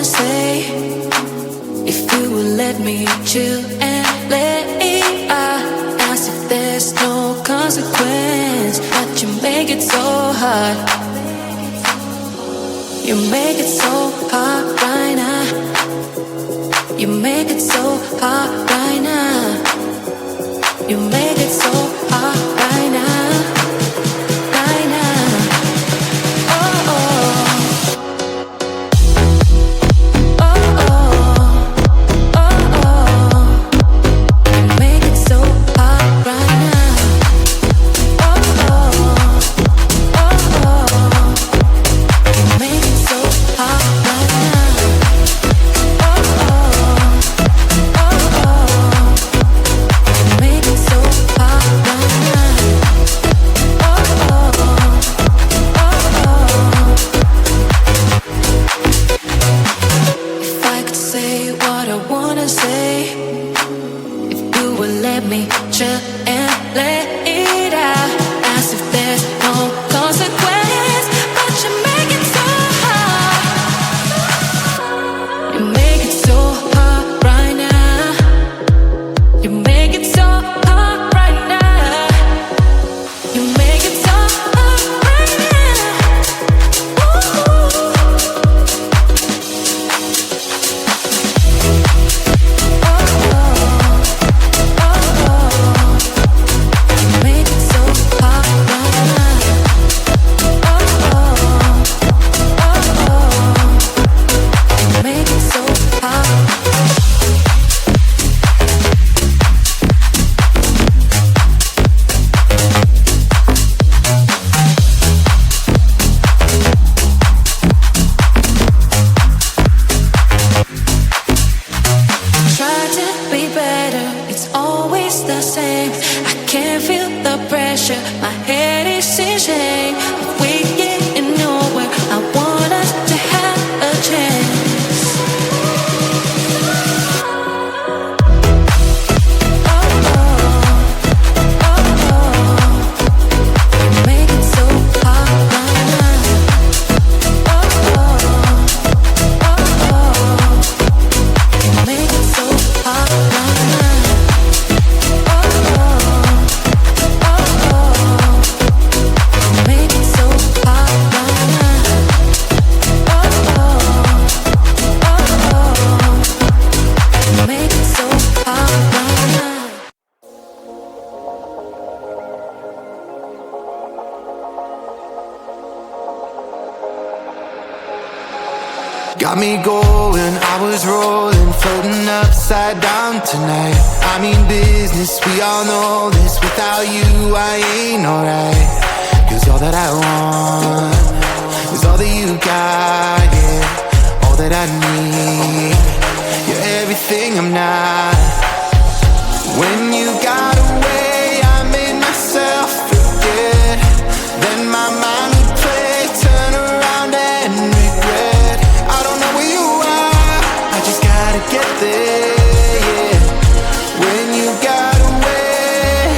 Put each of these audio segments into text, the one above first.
wanna say. If you would let me chill and lay out, as if there's no consequence. But you make it so hard. You make it so hard right now. You make it so hard right now. You make it so hard right now. Right now. Oh, oh. Oh, oh. Oh, oh. You make it so hard right now. Oh, oh. Oh, oh. You make it so hard right now. Oh, oh. Oh, oh. You make it so hard right now. Oh, oh. Oh, oh. If I could say what I wanna say, if you would let me chill and let it out, as if there's no consequence. But you make it so hard. You make it so hard right now. You make it so hard right now. You make it so hard right now. Ooh. Make it so hard right now. Make it so hard. Try to be better, it's always the same. I can't feel the pressure, my head is in shame. If we get nowhere, I want us to have a chance. Oh, oh. Oh, oh. You make it so hard right now. Oh, oh. Oh, oh. You make it so hard right now. Oh, oh. Oh, oh. You make it so hard right now. Oh, oh. Oh, oh. You make it so hard right now. Got me going, I was rolling, floating upside down tonight. I mean business, we all know this. Without you, I ain't alright. Cause all that I want is all that you got, yeah. All that I need, you're everything I'm not. When you got away, I made myself forget. Then my mind would play, turn around and regret. I don't know where you are, I just gotta get there, yeah. When you got away,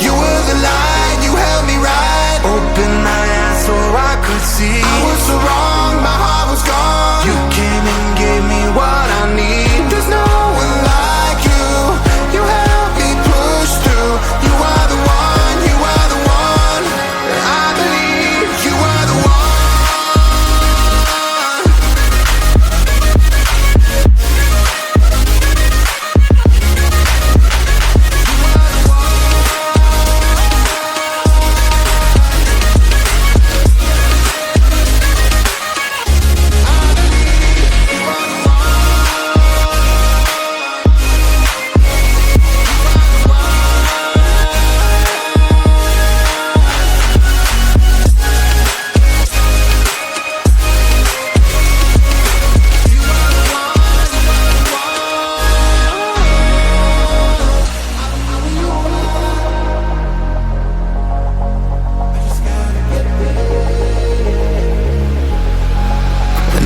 you were the light, you held me right. Open my eyes so I could see. I was so wrong, my heart was gone. You came and gave me what I need. There's no one like you. You helped me push through. You are the one, you are the one. I believe you are the one.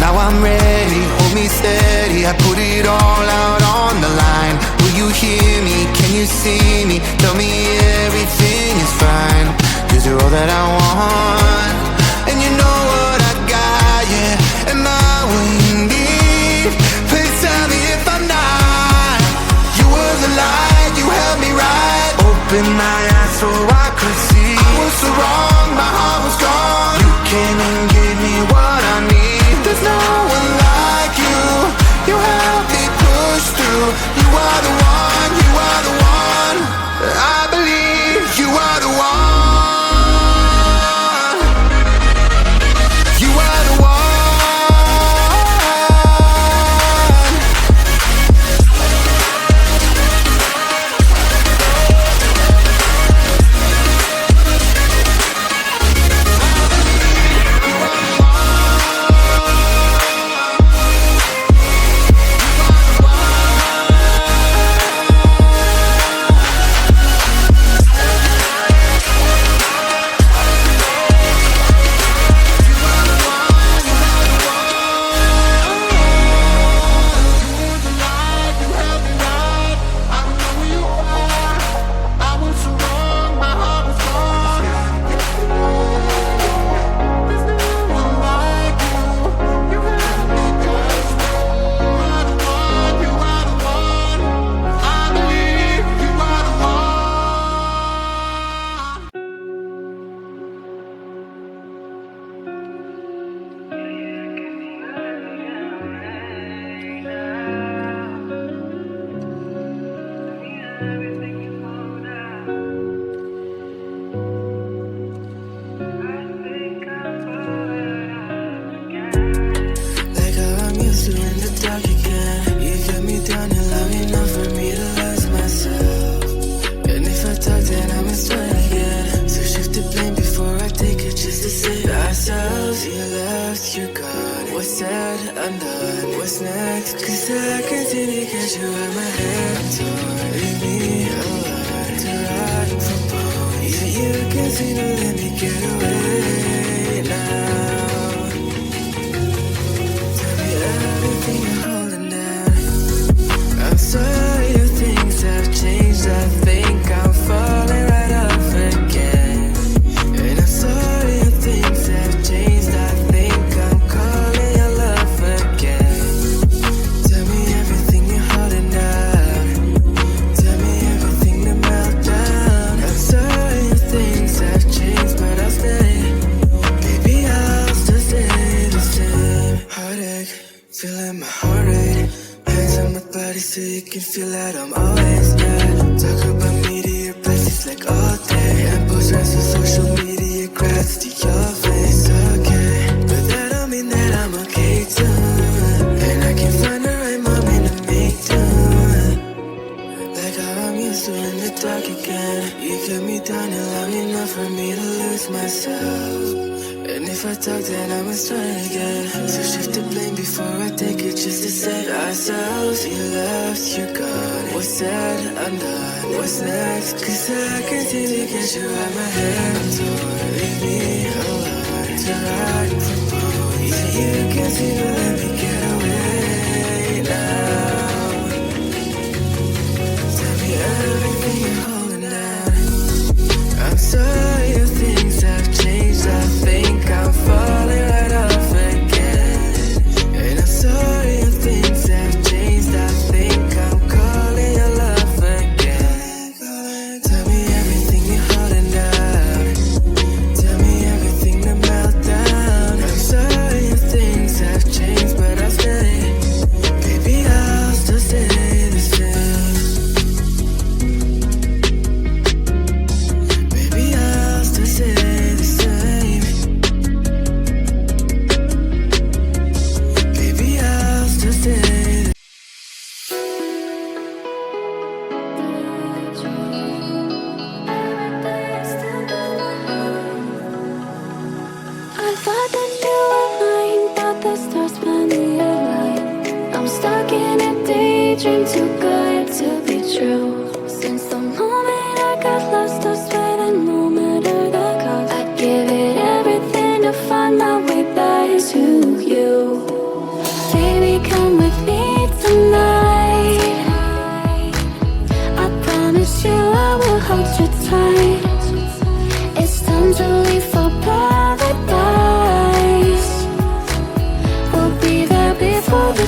Now I'm ready, hold me steady. I put it all out on the line. Will you hear me? Can you see me? Tell me everything is fine. Cause you're all that I want. And you know what I got, yeah. And open my eyes so I could see. I was so wrong, my heart was gone. You came and gave me what I need. There's no one like you. You helped me push through. You are the one, you are the one. I believe you are the one. You are the one.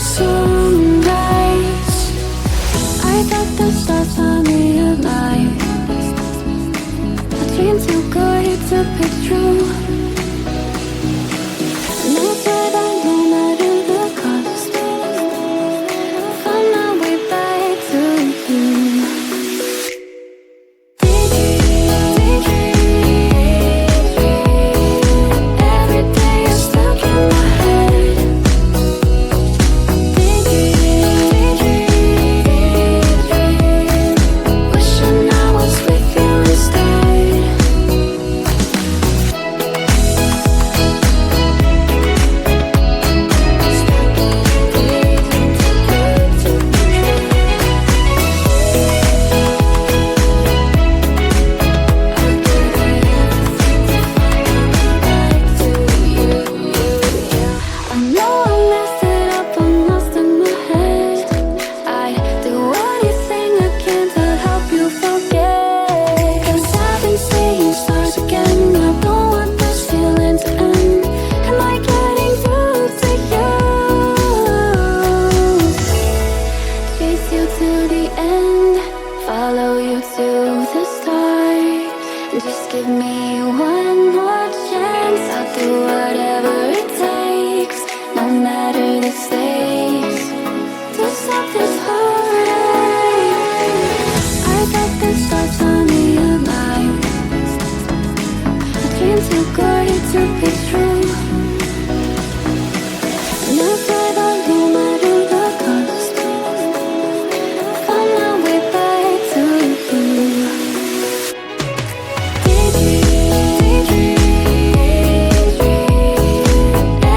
Sunrise. I thought the stars found me alive. dream too good to be true. Never that no matter the cost. Find my way back to you. Every day you're stuck in my head. Wishing I was with you instead. I know I messed it up, I'm lost in my head. I'd do anything I can to help you forget. 'Cause I've been saying start again. I don't want this feeling to end. Am I getting through to you? Chase you to the end, follow you to the start. Just give me one more chance. I'll do whatever it takes, no matter the stakes, to stop this heartache. I got this thoughts on me alive. A dream too good to be true. Never that no matter the cost. Find my way back to you.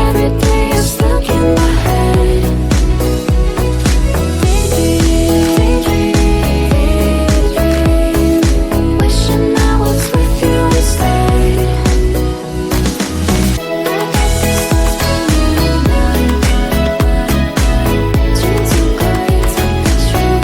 Every day you're stuck in my head. Wishing I was with you instead. Dream too good to be true.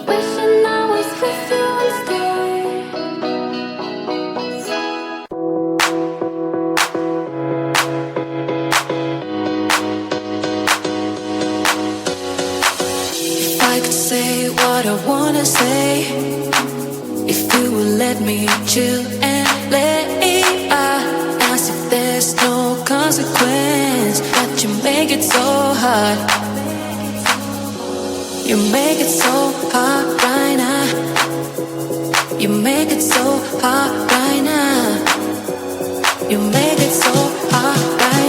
Wishing I was with you instead. If I could say what I wanna say, if you would let me chill and lay, I ask if there's no consequence. But you make it so hard. You make it so hard right now. You make it so hard right now. You make it so hard right